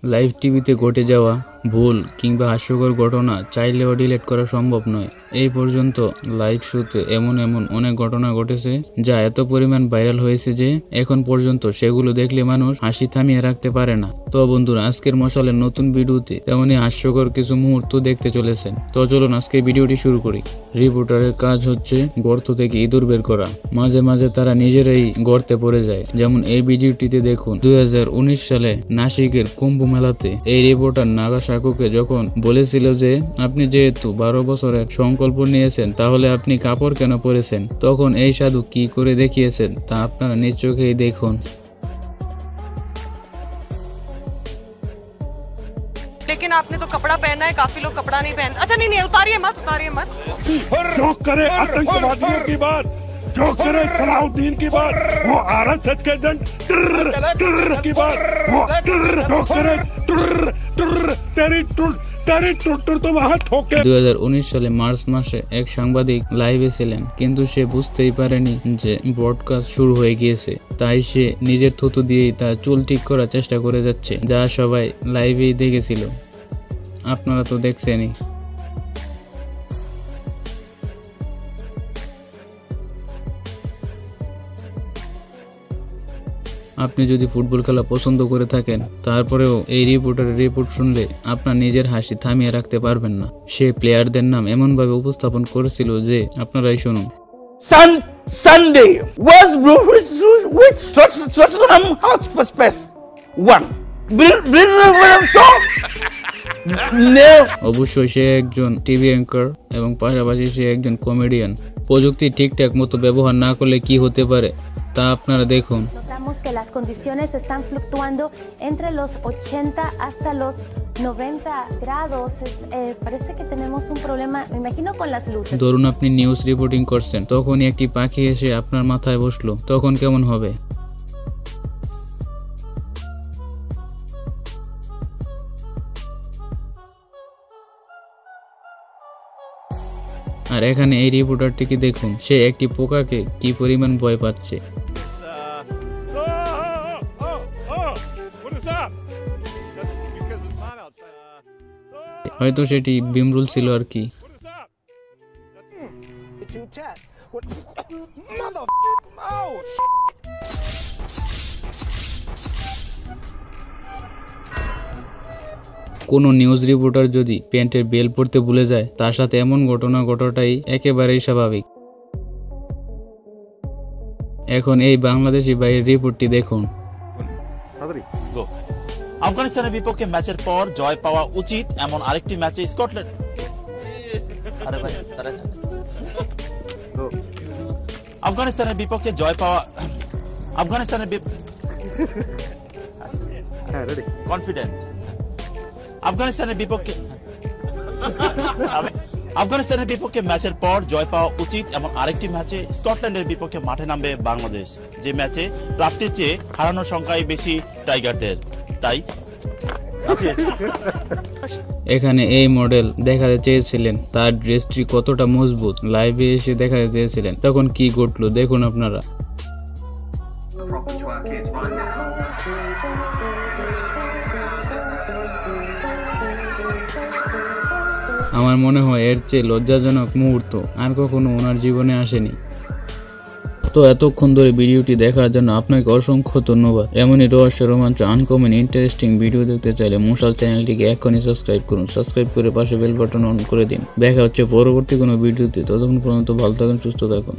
Live টিভিতে ঘটে যাওয়া ভুল কিংবা হাস্যকর ঘটনা চাইলেও ডিলিট করা সম্ভব নয়। এই পর্যন্ত লাইভ শোতে এমন অনেক ঘটনা ঘটেছে যা এত পরিমাণ ভাইরাল হয়েছে যে এখন পর্যন্ত সেগুলো দেখলে মানুষ হাসি থামিয়ে রাখতে পারে না। তো বন্ধুরা, আজকের মশালের নতুন ভিডিওতে তেমনই হাস্যকর কিছু মুহূর্ত দেখতে চলেছেন। তো চলুন আজকের ভিডিওটি শুরু করি। রিপোর্টারের কাজ হচ্ছে গর্ত থেকে ইঁদুর বের করা। মাঝে মাঝে তারা নিজেরাই গর্তে পড়ে যায়। যেমন এই ভিডিওটিতে দেখুন, 2019 সালে নাসিকের কুম্ভ মেলাতে এই রিপোর্টার নাগাসাকুকে যখন বলেছিল যে আপনি যেহেতু 12 বছরের সংকল্প নিয়েছেন তাহলে আপনি কাপড় কেন পরেছেন, তখন এই সাধু কি করে দেখিয়েছেন তা আপনারা নিজ চোখেই দেখুন। लेकिन आपने तो कपड़ा पहना है, काफी लोग कपड़ा नहीं पहनते। अच्छा नहीं उतारिए मत जो करे आतंकवादियों की बात, जो करे सलाउद्दीन की बात, वो आरएसएस के एजेंट की बात, वो जो करे तेरी टुर तो वहां ठोके। 2019 সালে মার্চ মাসে এক সাংবাদিক লাইভে ছিলেন, কিন্তু সে বুঝতেই পারেনি যে ব্রডকাস্ট শুরু হয়ে গিয়েছে। তাই সে নিজের থুতু দিয়েই তার চুল ঠিক করার চেষ্টা করে যাচ্ছে, যা সবাই লাইভেই দেখেছিল। আপনারা তো দেখছেনই। আপনি যদি ফুটবল খেলা পছন্দ করে থাকেন, তারপরেও এই রিপোর্টারের রিপোর্ট শুনলে আপনার নিজের হাসি থামিয়ে রাখতে পারবেন না। সে প্লেয়ারদের নাম এমনভাবে উপস্থাপন করেছিল যে আপনারাই শুনুন। Sunday was with Tottenham Hotspur Space 1. অবশ্যই সে একজন টিভি অ্যাঙ্কার এবং পাশাপাশি সে একজন কমেডিয়ান। প্রযুক্তি ঠিকঠাক মতো ব্যবহার না করলে কি হতে পারে তা আপনারা দেখুন। Que las condiciones están fluctuando entre los 80 hasta los 90 grados. Parece que tenemos un problema, me imagino, con las luces. ধরুন আপনি নিউজ রিপোর্টিং করছেন, তখনই একটি পাখি এসে আপনার মাথায় বসলো, তখন কেমন হবে? আর এখানে এই রিপোর্টারটিকে দেখুন, সে একটি পোকাকে কি পরিমাণ ভয় পাচ্ছে। হয়তো সেটি বিমরুল ছিল আর কি। কোনো নিউজ রিপোর্টার যদি প্যান্টের বেল পড়তে ভুলে যায়, তার সাথে এমন ঘটনা ঘটাটাই একেবারেই স্বাভাবিক। এখন এই বাংলাদেশি ভাইয়ের রিপোর্টটি দেখুন। আফগানিস্তানের বিপক্ষে ম্যাচের পর জয় পাওয়া উচিত এমন আরেকটি ম্যাচে স্কটল্যান্ড আফগানিস্তানের বিপক্ষে জয় পাওয়া কনফিডেন্ট আফগানিস্তানের বিপক্ষে ম্যাচের পর জয় পাওয়া উচিত এমন আরেকটি ম্যাচে স্কটল্যান্ডের বিপক্ষে মাঠে নামবে বাংলাদেশ, যে ম্যাচে প্রাপ্তির চেয়ে হারানোর সংখ্যাই বেশি টাইগারদের। তাই এখানে এই মডেল দেখাতে চেয়েছিলেন তার ড্রেসটি কতটা মজবুত, লাইভে এসে দেখাতে চেয়েছিলেন, তখন কি ঘটলো দেখুন আপনারা। আমার মনে হয় এর চেয়ে লজ্জাজনক মুহূর্ত আর কখনো ওনার জীবনে আসেনি। তো এতক্ষণ ধরে ভিডিওটি দেখার জন্য আপনাকে অসংখ্য ধন্যবাদ। এমনই রহস্য, রোমাঞ্চ, আনকমন, ইন্টারেস্টিং ভিডিও দেখতে চাইলে মশাল চ্যানেলটিকে এখনই সাবস্ক্রাইব করুন। সাবস্ক্রাইব করে পাশে বেল বাটন অন করে দিন। দেখা হচ্ছে পরবর্তী কোনো ভিডিওতে। ততক্ষণ পর্যন্ত ভালো থাকুন, সুস্থ থাকুন।